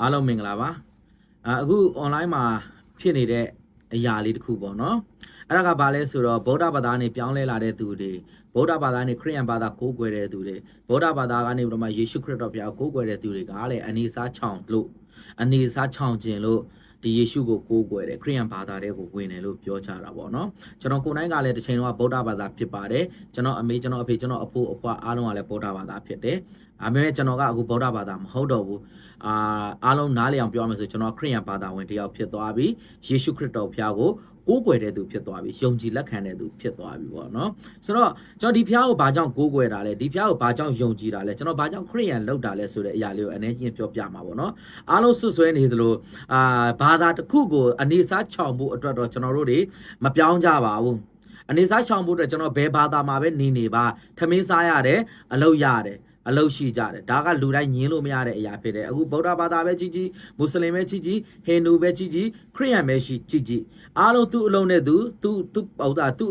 အားလုံးမင်္ဂလာပါအခု online မှာဖြစ်နေတဲ့အရာလေးတစ်ခုပေါ့နော်အဲ့ဒါကဘာလဲဆိုတော့ဗုဒ္ဓဘာသာနဲ့ပြောင်းလဲလာတဲ့သူတွေဗုဒ္ဓဘာသာနဲ့ခရစ်ယာန်ဘာသာကိုးကွယ်တဲ့သူတွေဗုဒ္ဓဘာသာကနေပြီးတော့မှယေရှုခရစ်တော်ဘုရားကိုးကွယ်တဲ့သူတွေကလည်းအနေစားချောင်လို့အနေစားချောင်ခြင်းလို့ဒီယေရှုကိုကိုးကွယ်တယ်ခရစ်ယာန်ဘာသာတွေကိုဝင်တယ်လို့ပြောကြတာပေါ့နော်ကျွန်တော်ကိုယ်တိုင်ကလည်းတစ်ချိန်လုံးကဗုဒ္ဓဘာသာဖြစ်ပါတယ်ကျွန်တော်အမေကျွန်တော်အဖေကျွန်တော်အဖိုးအဖွားအားလုံးကလည်းဗုဒ္ဓဘာသာဖြစ်တယ်အမေကျွန်တော်ကအခုဗုဒ္ဓဘာသာမဟုတ်တော့ဘူးအားလုံးနားလည်အောင်ပြောရမယ်ဆိုကျွန်တော်ခရစ်ယာန်ဘာသာဝင်တယောက်ဖြစ်သွားပြီယေရှုခရစ်တော်ဘုရားကိုကိုးကွယ်တဲ့သူဖြစ်သွားပြီယုံကြည်လက်ခံတဲ့သူဖြစ်သွားပြီပေါ့နော်ဆိုတော့ကျွန်တော်ဒီဘုရားကိုဘာကြောင့်ကိုးကွယ်တာလဲဒီဘုရားကိုဘာကြောင့်ယုံကြည်တာလဲကျွန်တော်ဘာကြောင့်ခရစ်ယာန်လောက်တာလဲဆိုတဲ့အရာလေးကိုအနေချင်းပြောပြမှာပေါ့နော်အားလုံးဆွဆွဲနေသလိုဘာသာတစ်ခုကိုအနေစားချောင်ဖို့အတွက်တော့ကျွန်တော်တို့တွေမပြောင်းကြပါဘူးအနေစားချောင်ဖို့အတွက်ကျွန်တော်ဘယ်ဘာသာမှာပဲနေပါထမင်းစားရတယ်အလုပ်ရတယ်အလုပ်ရှိကြတယ်ဒါကလူတိုင်းညင်းလို့မရတဲ့အရာဖြစ်တယ်အခုဗုဒ္ဓဘာသာပဲကြီးမွတ်စလင်ပဲကြီးဟိန္ဒူပဲကြီးခရစ်ယာန်ပဲကြီးအားလုံးသူ့အလုံးနဲ့သူ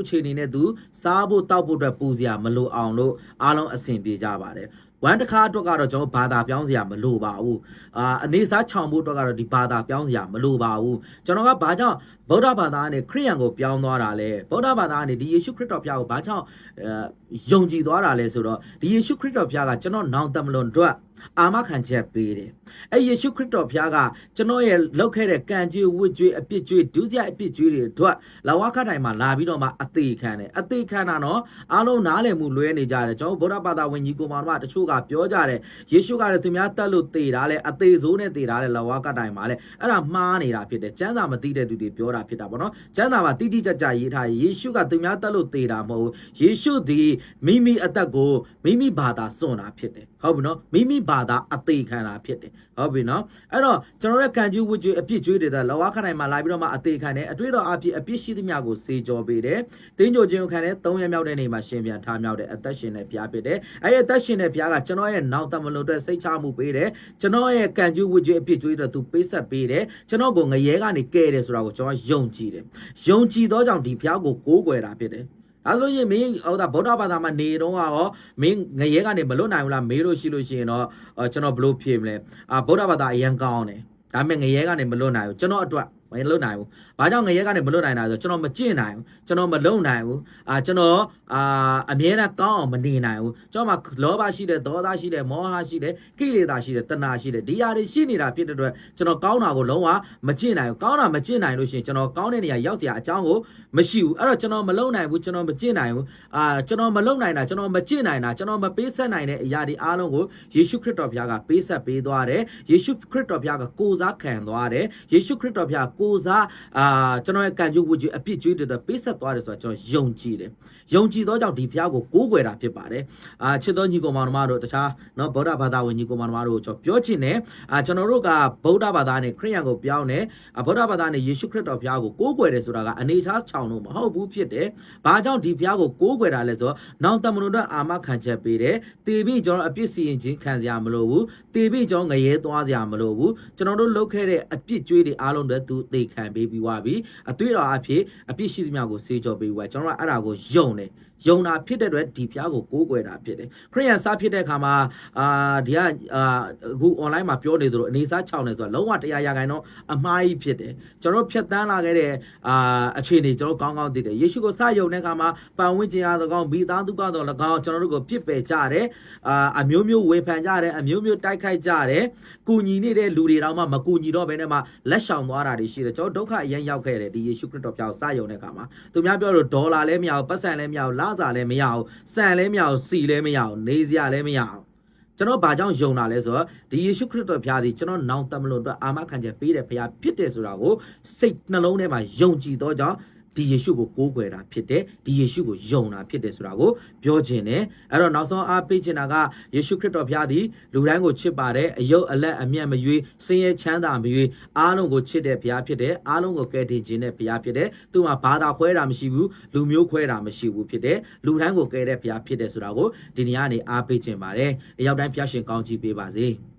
အခြေအနေနဲ့သူစားဖို့တောက်ဖို့အတွက်ပူစရာမလိုအောင်လို့အားလုံးအဆင်ပြေကြပါတယ်ဝမ်းတစ်ခါအတွက်ကတော့ကျွန်တော်ဘာသာပြောင်းစရာမလိုပါဘူးအနေစားချောင်ဖို့အတွက်ကတော့ဒီဘာသာပြောင်းစရာမလိုပါဘူးကျွန်တော်ကဘာကြောင့်ဗုဒ္ဓဘာသာနဲ့ခရစ်ယာန်ကိုပြောင်းသွားတာလဲဗုဒ္ဓဘာသာနဲ့ဒီယေရှုခရစ်တော်ဘုရားကိုဘာကြောင့်ယုံကြည်သွားတာလဲဆိုတော့ဒီယေရှုခရစ်တော်ဘုရားကကျွန်တော်နောင်တမလွန်အတွက်အာမခံချက်ပေးတယ်အဲ့ယေရှုခရစ်တော်ဘုရားကကျွန်တော်ရဲ့လောက်ခဲ့တဲ့ကံကြွေးဝတ်ကြွေးအပြစ်ကြွေးဒုစရိုက်အပြစ်ကြွေးတွေအတွက်လဝါခတိုင်မှာလာပြီးတော့မှအသေးခံတယ်အသေးခံတာနော်အားလုံးနားလည်မှုလွဲနေကြတယ်ကျွန်တော်ဗုဒ္ဓဘာသာဝင်ကြီးကိုမောင်တို့ကတချို့ကပြောကြတယ်ယေရှုကလည်းသူများတက်လို့သေတာလေအသေးဆိုးနဲ့သေတာလေလဝါခတိုင်မှာလေအဲ့ဒါမှားနေတာဖြစ်တယ်ကျမ်းစာမသိတဲ့သူတွေပြောတာဖြစ်တာပေါ့နော်ကျမ်းစာမှာတိတိကျကျရေးထားယေရှုကသူများတက်လို့သေတာမဟုတ်ယေရှုသည်မိမိအသက်ကိုမိမိဘာသာစွန့်တာဖြစ်တယ်ဟုတ်ပြီနော်မိမိဘာသာအသေးခံတာဖြစ်တယ်ဟုတ်ပြီနော်အဲ့တော့ကျွန်တော်ရဲ့ကံကြွေးဝတ်ကြွေးအပြစ်ကြွေးတွေလဝါခတိုင်မှာလာပြီးတော့မှအသေးခံတယ်အတွေ့တော်အပြစ်ရှိသမျှကိုစေကြောပေးတယ်တင်းကြိုခြင်းကိုခံတယ်3ရက်မြောက်တဲ့နေ့မှာရှင်ပြန်ထားမြောက်တဲ့အသက်ရှင်တဲ့ဘုရားဖြစ်တယ်အဲ့ဒီအသက်ရှင်တဲ့ဘုရားကကျွန်တော်ရဲ့နောက်တမလွန်အတွက်စိတ်ချမှုပေးတယ်ကျွန်တော်ရဲ့ကံကြွေးဝတ်ကြွေးအပြစ်ကြွေးတွေသူပေးဆက်ပေးတယ်ကျွန်တော်ကိုငရဲကနေကဲတယ်ဆိုတာကိုကျွန်တော်ယုံကြည်တယ်ယုံကြည်သောကြောင့်ဒီဘုရားကိုကိုးကွယ်တာဖြစ်တယ်အဲ့လိုရင်မင်းဗုဒ္ဓဘာသာမှာနေတော့ရောမင်းငရဲကနေမလွတ်နိုင်ဘူးလားမေးလို့ရှိလို့ရှိရင်တော့ကျွန်တော်ဘလို့ဖြေမလဲဗုဒ္ဓဘာသာအရင်ကောင်းတယ်ဒါပေမဲ့ငရဲကနေမလွတ်နိုင်ဘူးကျွန်တော်အတွက်မလွတ်နိုင်ဘူးဘာကြောင့်ငရဲကနေမလွတ်နိုင်တာဆိုကျွန်တော်မကျင့်နိုင်ဘူးကျွန်တော်မလုံနိုင်ဘူးကျွန်တော်အမြဲတမ်းကောင်းအောင်မနေနိုင်ဘူးကျွန်တော်မှာလောဘရှိတယ်ဒေါသရှိတယ်မောဟရှိတယ်ကိလေသာရှိတယ်တဏှာရှိတယ်ဒီအရာတွေရှိနေတာဖြစ်တဲ့အတွက်ကျွန်တော်ကောင်းတာကိုလုံးဝမကျင့်နိုင်ဘူးကောင်းတာမကျင့်နိုင်လို့ရှိရင်ကျွန်တော်ကောင်းတဲ့နေရာရောက်စရာအကြောင်းကိုမရှိဘူးအဲ့တော့ကျွန်တော်မလုံနိုင်ဘူးကျွန်တော်မကျင့်နိုင်ဘူးကျွန်တော်မလုံနိုင်တာကျွန်တော်မကျင့်နိုင်တာကျွန်တော်မပေးဆက်နိုင်တဲ့အရာတွေအားလုံးကိုယေရှုခရစ်တော်ဘုရားကပေးဆက်ပေးသွားတယ်ယေရှုခရစ်တော်ဘုရားကကိုယ်စားခံသွားတယ်ယေရှုခရစ်တော်ဘုရားကိုယ်စားကျွန်တော်ရဲ့ကံကြွေးဝတ်ကြွေးအပြစ်ကြွေးတွေပေးဆက်သွားတယ်ဆိုတော့ကျွန်တော်ယုံကြည်တယ်ယုံကြည်သောကြောင့်ဒီဘုရားကိုကိုးကွယ်တာဖြစ်ပါတယ်ချစ်သောညီကောင်မောင်နှမတို့တခြားနော်ဗုဒ္ဓဘာသာဝင်ညီကောင်မောင်နှမတို့ကျွန်တော်ပြောချင်တယ်ကျွန်တော်တို့ကဗုဒ္ဓဘာသာနဲ့ခရစ်ယာန်ကိုပြောင်းတယ်ဗုဒ္ဓဘာသာနဲ့ယေရှုခရစ်တော်ဘုရားကိုကိုးကွယ်တယ်ဆိုတာကအနေချားချောင်လို့မဟုတ်ဘူးဖြစ်တယ်ဘာကြောင့်ဒီဘုရားကိုကိုးကွယ်တာလဲဆိုတော့နောင်တမန်တော်တို့အာမခံချက်ပေးတယ်တေပြီးကျွန်တော်အပြစ်စီရင်ခြင်းခံစရာမလိုဘူးတေပြီးကျွန်တော်ငရဲသွားစရာမလိုဘူးကျွန်တော်တို့လုပ်ခဲ့တဲ့အပြစ်ကြွေးတွေအားလုံးတွေသူသိခံပေးပြီးွားပြီအတွေ့တော်အဖြစ်အပြစ်ရှိသမျှကိုစေကြောပေးပြီးွားကျွန်တော်ကအဲ့ဒါကိုယုံတယ်ယုံတာဖြစ်တဲ့အတွက်ဒီဘုရားကိုကိုးကွယ်တာဖြစ်တယ်ခရစ်ယာန်စားဖြစ်တဲ့အခါမှာဒီကအခု online မှာပြောနေသလိုအနေစားချောင်းနေဆိုတော့လုံးဝ100%တော့အမှားကြီးဖြစ်တယ်ကျွန်တော်ဖြတ်တန်းလာခဲ့တဲ့အခြေအနေကျွန်တော်ကောင်းကောင်းသိတယ်ယေရှုကိုစယုံတဲ့အခါမှာပတ်ဝန်းကျင်အား၎င်းမိသားစုကတော့၎င်းကျွန်တော်တို့ကိုပြစ်ပယ်ကြတယ်အမျိုးမျိုးဝေဖန်ကြတယ်အမျိုးမျိုးတိုက်ခိုက်ကြတယ်ကူညီနေတဲ့လူတွေတောင်မှမကူညီတော့ဘဲနဲ့မှလက်ရှောင်သွားတာတွေရှိတယ်ကျွန်တော်ဒုက္ခအရင်ရောက်ခဲ့တယ်ဒီယေရှုခရစ်တော်ပြောင်းစယုံတဲ့အခါမှာသူများပြောလို့ဒေါ်လာလည်းမရဘူးပတ်စံလည်းမရဘူးလာစားလည်းမရဘူးစံလည်းမရဘူးစီလည်းမရဘူးနေစရာလည်းမရဘူးကျွန်တော်ဘာကြောင့်ယုံတာလဲဆိုတော့ဒီယေရှုခရစ်တော်ဘုရားသည်ကျွန်တော်နောင်တမလွန်အတွက်အာမခံချက်ပေးတဲ့ဘုရားဖြစ်တယ်ဆိုတာကိုစိတ်နှလုံးထဲမှာယုံကြည်သောကြောင့်ဒီယေရှုကိုကိုးကွယ်တာဖြစ်တယ်ဒီယေရှုကိုယုံတာဖြစ်တယ်ဆိုတာကိုပြောခြင်းတယ်အဲ့တော့နောက်ဆုံးအားပေးချင်တာကယေရှုခရစ်တော်ဘုရားသည်လူတိုင်းကိုချစ်ပါတယ်အယုတ်အလက်အမျက်မရွေးဆင်းရဲချမ်းသာမရွေးအားလုံးကိုချစ်တဲ့ဘုရားဖြစ်တယ်အားလုံးကိုကယ်တင်ခြင်းတဲ့ဘုရားဖြစ်တယ်သူမှာဘာသာခွဲတာမရှိဘူးလူမျိုးခွဲတာမရှိဘူးဖြစ်တယ်လူတိုင်းကိုကယ်တဲ့ဘုရားဖြစ်တယ်ဆိုတာကိုဒီနေ့ကနေအားပေးချင်ပါတယ်အရောက်တိုင်းဘုရားရှင်ကောင်းချီးပေးပါစေ